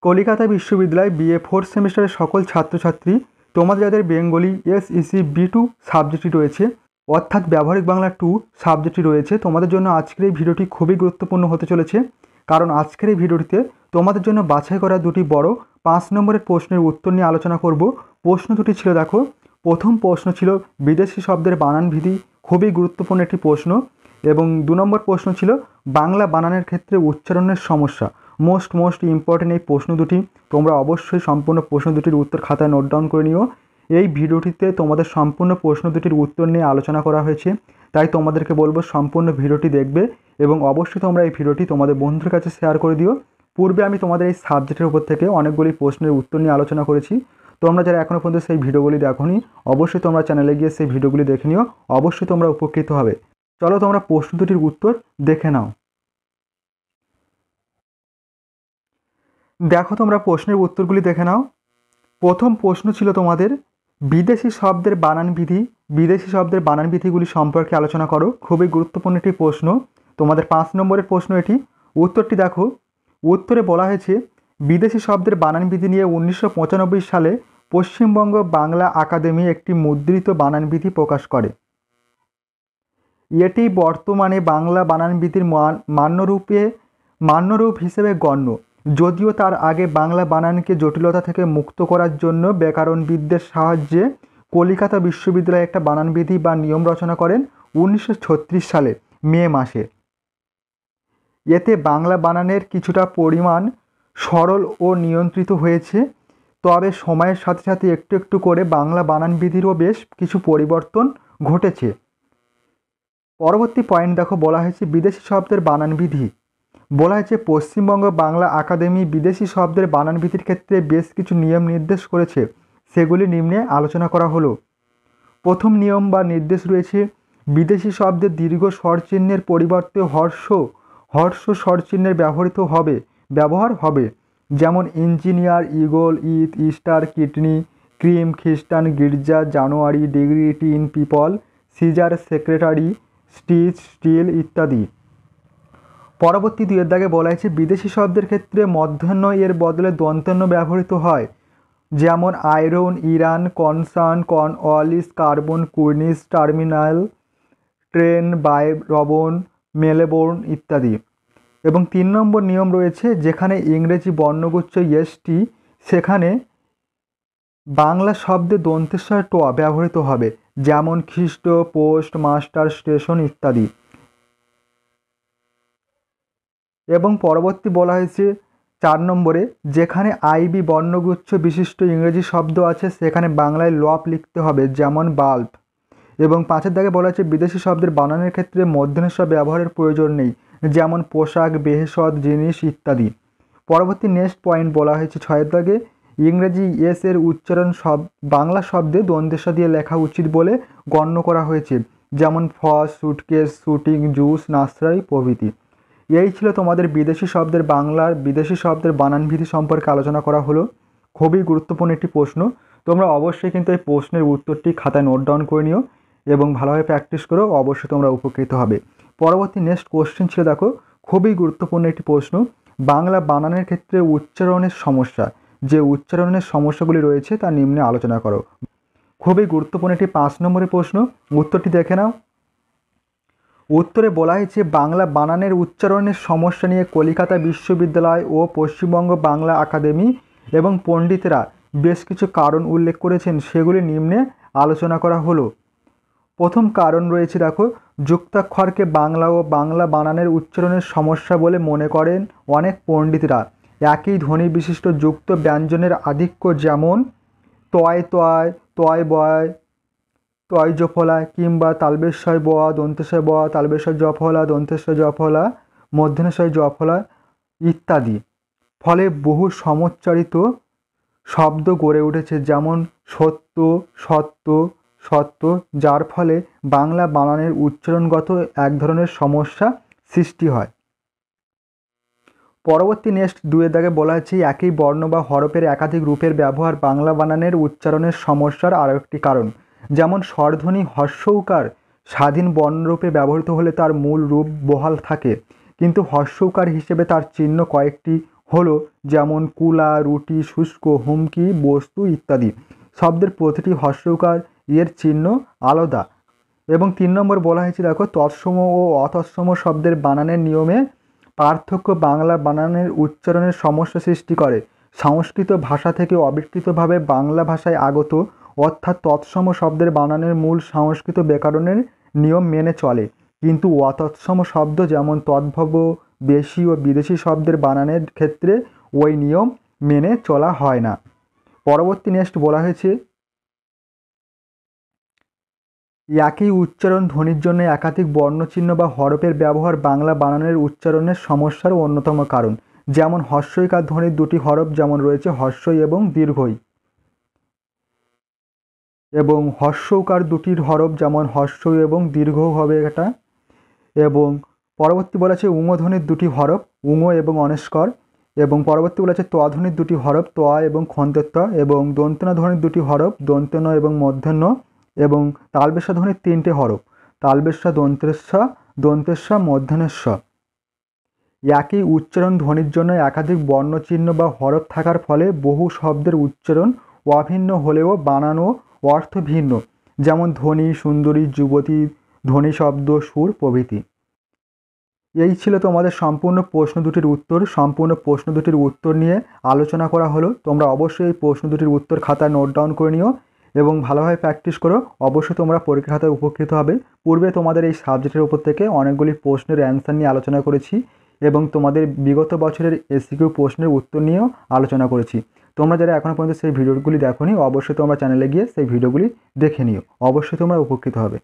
কলিকাতা বিশ্ববিদ্যালয় BA fourth সেমিস্টারের সকল ছাত্রছাত্রী, তোমাদের যাদের বেঙ্গলি এসইসি বি2 সাবজেক্টটি রয়েছে, অর্থাৎ ব্যবহারিক বাংলা 2 সাবজেক্টটি রয়েছে, তোমাদের জন্য আজকের এই ভিডিওটি খুবই গুরুত্বপূর্ণ হতে চলেছে। কারণ আজকের এই ভিডিওটিতে তোমাদের জন্য বাছাই করা দুটি বড় 5 নম্বরের প্রশ্নের উত্তর নিয়ে আলোচনা করব। প্রশ্ন দুটি ছিল, দেখো, প্রথম প্রশ্ন ছিল বিদেশি শব্দের বানান বিধি, খুবই গুরুত্বপূর্ণ একটি প্রশ্ন। এবং 2 নম্বর প্রশ্ন ছিল বাংলা বানানের ক্ষেত্রে উচ্চারণের সমস্যা। মোস্ট ইম্পর্টেন্ট এই প্রশ্ন দুটি। তোমরা অবশ্যই সম্পূর্ণ প্রশ্ন দুটির উত্তর খাতায় নোট ডাউন করে নিও। এই ভিডিওটিতে তোমাদের সম্পূর্ণ প্রশ্ন দুটির উত্তর নিয়ে আলোচনা করা হয়েছে, তাই তোমাদেরকে বলবো সম্পূর্ণ ভিডিওটি দেখবে এবং অবশ্যই তোমরা এই ভিডিওটি তোমাদের বন্ধুদের কাছে শেয়ার করে দিও। পূর্বে আমি তোমাদের এই সাবজেক্টের উপর থেকে অনেকগুলি প্রশ্নের উত্তর নিয়ে আলোচনা করেছি। তোমরা যারা এখনও পর্যন্ত সেই ভিডিওগুলি দেখোনি, অবশ্যই তোমরা চ্যানেলে গিয়ে সেই ভিডিওগুলি দেখে নিও, অবশ্যই তোমরা উপকৃত হবে। চলো তোমরা প্রশ্ন দুটির উত্তর দেখে নাও। দেখো, তোমরা প্রশ্নের উত্তরগুলি দেখে নাও। প্রথম প্রশ্ন ছিল তোমাদের বিদেশি শব্দের বানান বিধি, বিদেশি শব্দের বানান বিধিগুলি সম্পর্কে আলোচনা করো। খুবই গুরুত্বপূর্ণ একটি প্রশ্ন, তোমাদের 5 নম্বরের প্রশ্ন এটি। উত্তরটি দেখো, উত্তরে বলা হয়েছে বিদেশি শব্দের বানান বিধি নিয়ে 1995 সালে পশ্চিমবঙ্গ বাংলা আকাদেমি একটি মুদ্রিত বানান বিধি প্রকাশ করে। এটি বর্তমানে বাংলা বানান বিধির মান্যরূপ হিসেবে গণ্য, যদিও তার আগে বাংলা বানানকে জটিলতা থেকে মুক্ত করার জন্য ব্যাকরণবিদদের সাহায্যে কলিকাতা বিশ্ববিদ্যালয়ে একটা বানান বিধি বা নিয়ম রচনা করেন 1936 সালে মে মাসে। এতে বাংলা বানানের কিছুটা পরিমাণ সরল ও নিয়ন্ত্রিত হয়েছে, তবে সময়ের সাথে সাথে একটু একটু করে বাংলা বানান বিধিরও বেশ কিছু পরিবর্তন ঘটেছে। পরবর্তী পয়েন্ট দেখো, বলা হয়েছে বিদেশি শব্দের বানান বিধি। বলা হয়েছে পশ্চিমবঙ্গ বাংলা আকাদেমি বিদেশি শব্দের বানান বিধির ক্ষেত্রে বেশ কিছু নিয়ম নির্দেশ করেছে, সেগুলি নিম্নে আলোচনা করা হলো। প্রথম নিয়ম বা নির্দেশ রয়েছে বিদেশি শব্দের দীর্ঘ স্বরচিহ্নের পরিবর্তে হর্ষ স্বরচিহ্নের ব্যবহার হবে। যেমন engineer, eagle, Eid, Easter, kidney, cream, খ্রিস্টান, গির্জা, January, degree, tin, people, Caesar, secretary, steel ইত্যাদি। পরবর্তী 2 দাগে বলা হয়েছে বিদেশি শব্দের ক্ষেত্রে মধ্যাহ্ন এর বদলে দন্তান্ন ব্যবহৃত হয়। যেমন iron, Iran, concern, Cornwallis, carbon, কুর্নিশ, টার্মিনাল, ট্রেন, রবন, মেলবোর্ন ইত্যাদি। এবং 3 নম্বর নিয়ম রয়েছে যেখানে ইংরেজি বর্ণগুচ্ছ এসটি, সেখানে বাংলা শব্দে দন্তেশ্বর ট ব্যবহৃত হবে। যেমন খ্রিস্ট, পোস্ট, মাস্টার, স্টেশন ইত্যাদি। এবং পরবর্তী বলা হয়েছে 4 নম্বরে যেখানে আইবি বর্ণগুচ্ছ বিশিষ্ট ইংরেজি শব্দ আছে সেখানে বাংলায় লপ লিখতে হবে, যেমন বাল্ব। এবং 5 দাগে বলা হয়েছে বিদেশি শব্দের বানানের ক্ষেত্রে মধ্যস্থ ব্যবহারের প্রয়োজন নেই, যেমন পোশাক, বেহেশত, জিনিস ইত্যাদি। পরবর্তী নেক্সট পয়েন্ট বলা হয়েছে 6 দাগে ইংরেজি এস এর উচ্চারণ বাংলা শব্দে দন্তেশ্ব দিয়ে লেখা উচিত বলে গণ্য করা হয়েছে, যেমন ফস, সুটকেস, শুটিং, জুস, নার্সারি প্রভৃতি। এই ছিল তোমাদের বিদেশি শব্দের বানান বিধি সম্পর্কে আলোচনা করা হলো। খুবই গুরুত্বপূর্ণ একটি প্রশ্ন, তোমরা অবশ্যই কিন্তু এই প্রশ্নের উত্তরটি খাতায় নোট ডাউন করে নিও এবং ভালোভাবে প্র্যাকটিস করো, অবশ্যই তোমরা উপকৃত হবে। পরবর্তী নেক্সট কোশ্চেন ছিল, দেখো, খুবই গুরুত্বপূর্ণ একটি প্রশ্ন, বাংলা বানানের ক্ষেত্রে উচ্চারণের সমস্যা। যে উচ্চারণের সমস্যাগুলি রয়েছে তা নিম্নে আলোচনা করো। খুবই গুরুত্বপূর্ণ একটি 5 নম্বরের প্রশ্ন, উত্তরটি দেখে নাও। উত্তরে বলা হয়েছে বাংলা বানানের উচ্চারণের সমস্যা নিয়ে কলিকাতা বিশ্ববিদ্যালয় ও পশ্চিমবঙ্গ বাংলা আকাদেমি এবং পণ্ডিতেরা বেশ কিছু কারণ উল্লেখ করেছেন, সেগুলি নিম্নে আলোচনা করা হলো। প্রথম কারণ রয়েছে, দেখো, যুক্তাক্ষরকে বাংলা ও বাংলা বানানের উচ্চারণের সমস্যা বলে মনে করেন অনেক পণ্ডিতরা। একই ধ্বনি বিশিষ্ট যুক্ত ব্যঞ্জনের আধিক্য, যেমন তয় তয়, তয় বয়, তয় জফলা, কিংবা তালবেশ্বয় ব, দন্তেশ্বয় ব, তালবেশ্বয় জফলা, দন্তেশ্বয় জফলা, মধ্যনেশ্বয় জফলা ইত্যাদি। ফলে বহু সমোচ্চারিত শব্দ গড়ে উঠেছে, যেমন সত্য, সত্য, সত্য, যার ফলে বাংলা বানানের উচ্চারণগত এক ধরনের সমস্যা সৃষ্টি হয়। পরবর্তী নেক্সট 2 দাগে বলা হচ্ছে একই বর্ণ বা হরফের একাধিক রূপের ব্যবহার বাংলা বানানের উচ্চারণের সমস্যার আরও একটি কারণ। যেমন স্বরধ্বনি হর্ষৌকার স্বাধীন বর্ণরূপে ব্যবহৃত হলে তার মূল রূপ বহাল থাকে, কিন্তু হর্ষৌকার হিসেবে তার চিহ্ন কয়েকটি হলো যেমন কুলা, রুটি, শুষ্ক, হুমকি, বস্তু ইত্যাদি। শব্দের প্রতিটি হর্ষউকার এর চিহ্ন আলাদা। এবং 3 নম্বর বলা হয়েছে, দেখো তৎসম ও অতৎসম শব্দের বানানের নিয়মে পার্থক্য বাংলা বানানের উচ্চারণের সমস্যা সৃষ্টি করে। সংস্কৃত ভাষা থেকে অবিকৃতভাবে বাংলা ভাষায় আগত অর্থাৎ তৎসম শব্দের বানানের মূল সংস্কৃত ব্যাকরণের নিয়ম মেনে চলে, কিন্তু অতৎসম শব্দ যেমন তদ্ভব, বেশি ও বিদেশি শব্দের বানানের ক্ষেত্রে ওই নিয়ম মেনে চলা হয় না। পরবর্তী নেক্সট বলা হয়েছে, একই উচ্চারণ ধ্বনির জন্য একাধিক বর্ণচিহ্ন বা হরফের ব্যবহার বাংলা বানানের উচ্চারণের সমস্যার অন্যতম কারণ। যেমন হর্ষইকার ধ্বনির দুটি হরফ যেমন রয়েছে হর্ষই এবং দীর্ঘই, এবং হর্ষৌকার দুটির হরফ যেমন হর্ষই এবং দীর্ঘ হবে এটা। এবং পরবর্তী বলা আছে উঙ ধ্বনির দুটি হরফ উঙ এবং অনস্কর। এবং পরবর্তী বলা আছে ত ধ্বনির দুটি হরফ ত এবং খন্তের ত। এবং দন্তেন ধ্বনির দুটি হরফ দন্তেন এবং মধ্যন্ন। এবং তালবেশ্যা ধ্বনির 3টে হরফ তালবেশ্যা, দন্তেস্বা, দন্তেস্বা, মধ্যনেস্ব। একই উচ্চারণ ধ্বনির জন্য একাধিক বর্ণচিহ্ন বা হরফ থাকার ফলে বহু শব্দের উচ্চারণ অভিন্ন হলেও বানানো অর্থ ভিন্ন, যেমন ধ্বনি, সুন্দরী, যুবতী, ধ্বনি শব্দ, সুর প্রভৃতি। এই ছিল তোমাদের সম্পূর্ণ প্রশ্ন দুটির উত্তর। সম্পূর্ণ প্রশ্ন দুটির উত্তর নিয়ে আলোচনা করা হলো। তোমরা অবশ্যই এই প্রশ্ন দুটির উত্তর খাতায় নোট ডাউন করে নিও এবং ভালোভাবে প্র্যাকটিস করো। অবশ্যই তোমরা পরীক্ষা খাতায় উপকৃত হবে। পূর্বে তোমাদের এই সাবজেক্টের উপর থেকে অনেকগুলি প্রশ্নের অ্যান্সার নিয়ে আলোচনা করেছি এবং তোমাদের বিগত বছরের এসিকিউ প্রশ্নের উত্তর নিয়েও আলোচনা করেছি। তোমরা যারা এখনও পর্যন্ত সেই ভিডিওগুলি দেখোনি, অবশ্যই তোমরা চ্যানেলে গিয়ে সেই ভিডিওগুলি দেখে নিও। অবশ্যই তোমরা উপকৃত হবে।